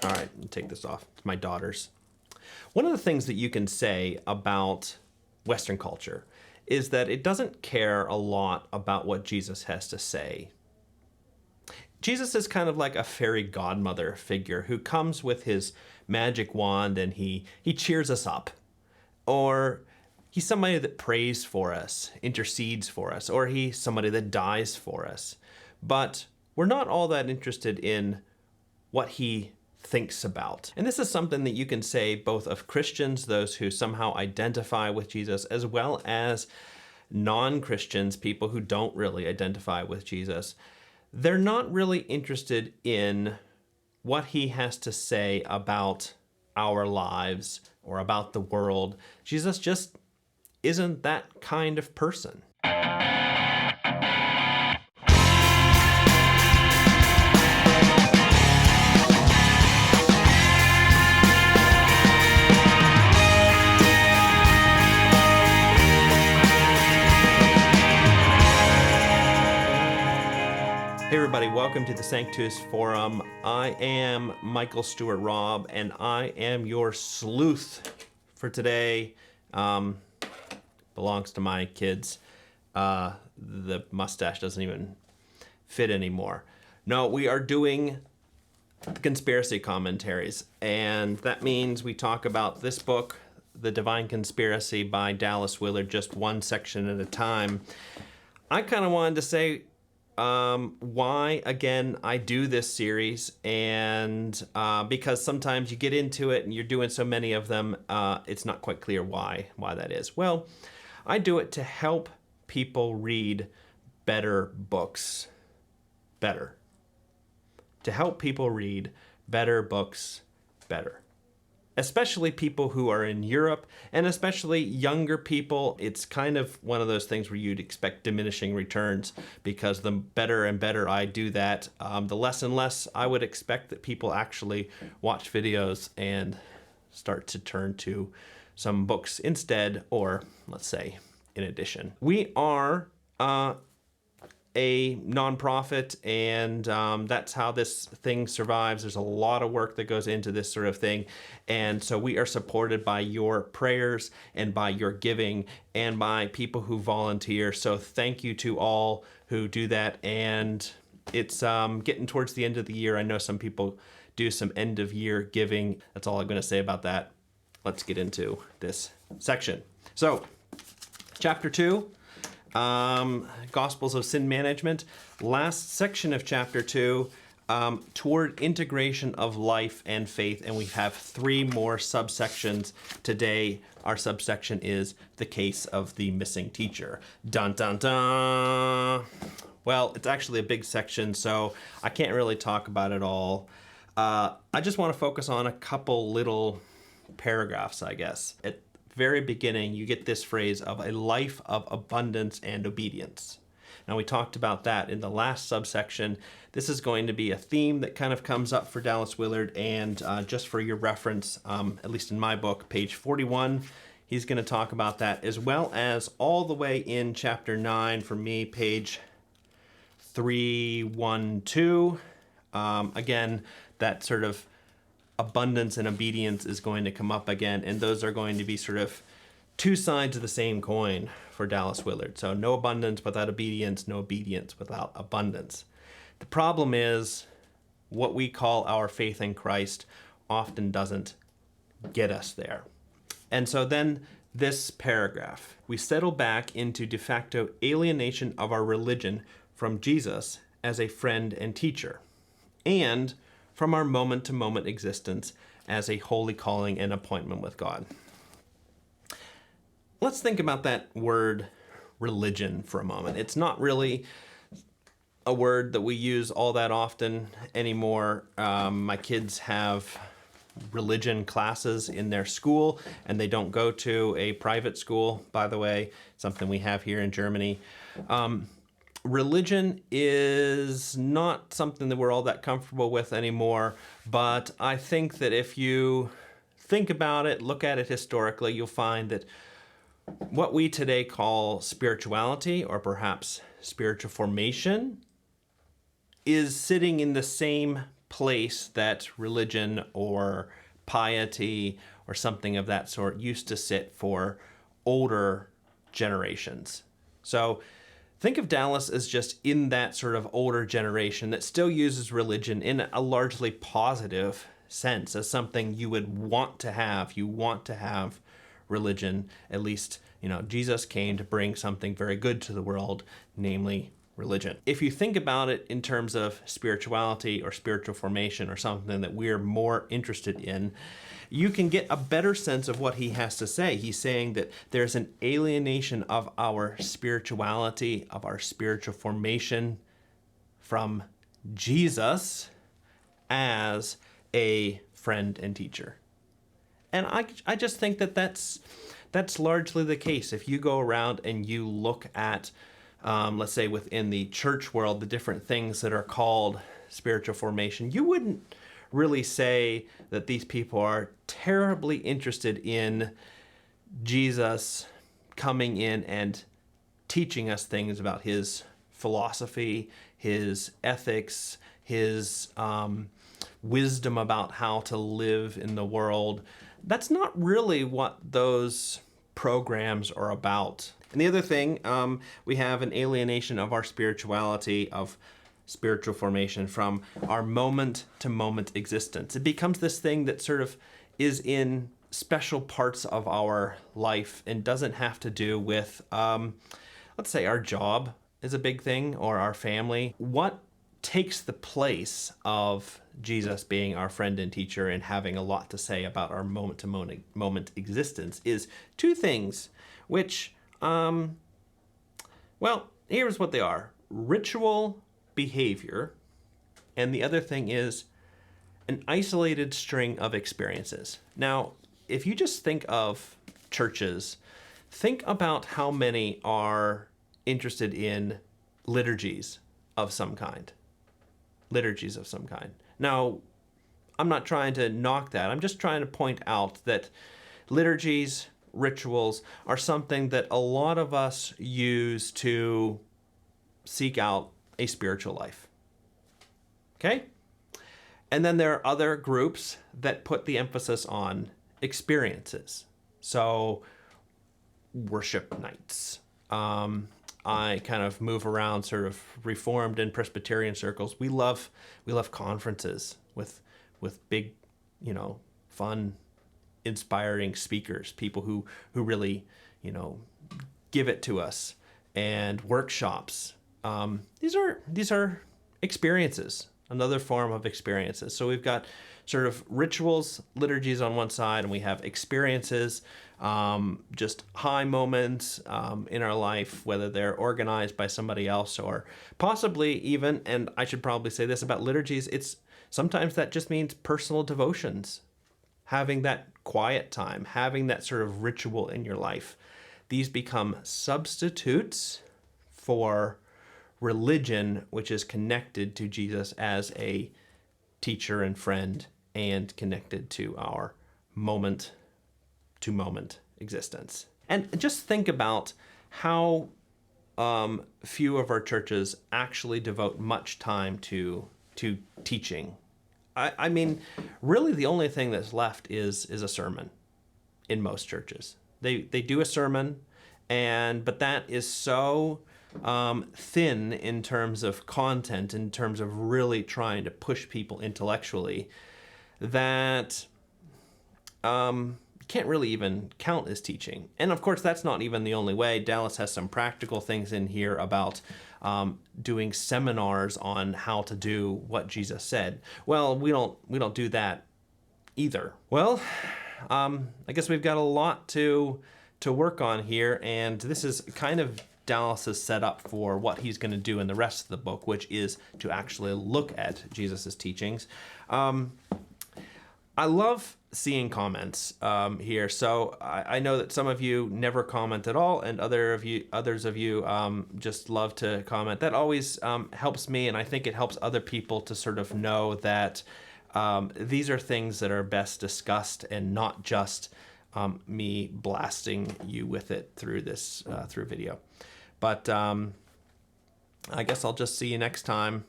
All right, I'll take this off. It's my daughter's. One of the things that you can say about Western culture is that it doesn't care a lot about what Jesus has to say. Jesus is kind of like a fairy godmother figure who comes with his magic wand and he cheers us up. Or he's somebody that prays for us, intercedes for us, or he's somebody that dies for us. But we're not all that interested in what he thinks about. And this is something that you can say both of Christians, those who somehow identify with Jesus, as well as non-Christians, people who don't really identify with Jesus. They're not really interested in what he has to say about our lives or about the world. Jesus just isn't that kind of person. Hey everybody, welcome to the Sanctus Forum. I am Michael Stewart Robb, and I am your sleuth for today. Belongs to my kids. The mustache doesn't even fit anymore. No, we are doing the conspiracy commentaries, and that means we talk about this book, The Divine Conspiracy by Dallas Willard, just one section at a time. I kind of wanted to say why, again, I do this series, and because sometimes you get into it and you're doing so many of them, it's not quite clear why that is. Well, I do it to help people read better books better. To help people read better books better. Especially people who are in Europe, and especially younger people. It's kind of one of those things where you'd expect diminishing returns, because the better and better I do that, the less and less I would expect that people actually watch videos and start to turn to some books instead, or let's say in addition. We are a nonprofit, and that's how this thing survives. There's a lot of work that goes into this sort of thing, and so we are supported by your prayers and by your giving and by people who volunteer. So thank you to all who do that. And it's getting towards the end of the year. I know some people do some end of year giving. That's all I'm going to say about that. Let's get into this section. So chapter 2, Gospels of Sin Management. Last section of chapter 2, toward integration of life and faith, and we have 3 more subsections today. Our subsection is the case of the missing teacher. Dun dun dun. Well, it's actually a big section, so I can't really talk about it all. I just want to focus on a couple little paragraphs, I guess. At very beginning, you get this phrase of a life of abundance and obedience. Now, we talked about that in the last subsection. This is going to be a theme that kind of comes up for Dallas Willard, and just for your reference, at least in my book, page 41, he's going to talk about that, as well as all the way in chapter 9, for me, page 312. Again, that sort of abundance and obedience is going to come up again, and those are going to be sort of two sides of the same coin for Dallas Willard. So no abundance without obedience, no obedience without abundance. The problem is what we call our faith in Christ often doesn't get us there. And so then this paragraph, we settle back into de facto alienation of our religion from Jesus as a friend and teacher, and from our moment-to-moment existence as a holy calling and appointment with God. Let's think about that word religion for a moment. It's not really a word that we use all that often anymore. My kids have religion classes in their school, and they don't go to a private school, by the way, something we have here in Germany. Religion is not something that we're all that comfortable with anymore, but I think that if you think about it, look at it historically, you'll find that what we today call spirituality, or perhaps spiritual formation, is sitting in the same place that religion or piety or something of that sort used to sit for older generations. So think of Dallas as just in that sort of older generation that still uses religion in a largely positive sense, as something you would want to have. You want to have religion, at least, Jesus came to bring something very good to the world, namely religion. If you think about it in terms of spirituality or spiritual formation or something that we're more interested in, you can get a better sense of what he has to say. He's saying that there's an alienation of our spirituality, of our spiritual formation from Jesus as a friend and teacher. And I just think that that's largely the case. If you go around and you look at, let's say within the church world, the different things that are called spiritual formation, you wouldn't really say that these people are terribly interested in Jesus coming in and teaching us things about his philosophy, his ethics, his wisdom about how to live in the world. That's not really what those programs are about. And the other thing, we have an alienation of our spirituality, of spiritual formation from our moment-to-moment existence. It becomes this thing that sort of is in special parts of our life and doesn't have to do with, let's say our job is a big thing, or our family. What takes the place of Jesus being our friend and teacher and having a lot to say about our moment-to-moment existence is two things, which, well, here's what they are. Ritual behavior, and the other thing is an isolated string of experiences. Now, if you just think of churches, think about how many are interested in liturgies of some kind. Liturgies of some kind. Now, I'm not trying to knock that. I'm just trying to point out that liturgies, rituals, are something that a lot of us use to seek out a spiritual life. Okay? And then there are other groups that put the emphasis on experiences. So, worship nights. I kind of move around sort of Reformed and Presbyterian circles. We love conferences with big, fun, inspiring speakers, people who really, give it to us, and workshops. These are experiences, another form of experiences. So we've got sort of rituals, liturgies on one side, and we have experiences, just high moments in our life, whether they're organized by somebody else or possibly even, and I should probably say this about liturgies, it's sometimes that just means personal devotions, having that quiet time, having that sort of ritual in your life. These become substitutes for religion, which is connected to Jesus as a teacher and friend and connected to our moment-to-moment existence. And just think about how few of our churches actually devote much time to teaching. I mean, really the only thing that's left is a sermon in most churches. They do a sermon, but that is so thin in terms of content, in terms of really trying to push people intellectually, that can't really even count as teaching. And of course, that's not even the only way. Dallas has some practical things in here about doing seminars on how to do what Jesus said. Well, we don't do that either. Well, I guess we've got a lot to work on here, and this is kind of Dallas's setup for what he's going to do in the rest of the book, which is to actually look at Jesus's teachings. I love seeing comments here. So I know that some of you never comment at all, and others of you just love to comment. That always helps me, and I think it helps other people to sort of know that these are things that are best discussed and not just me blasting you with it through this through video. But I guess I'll just see you next time.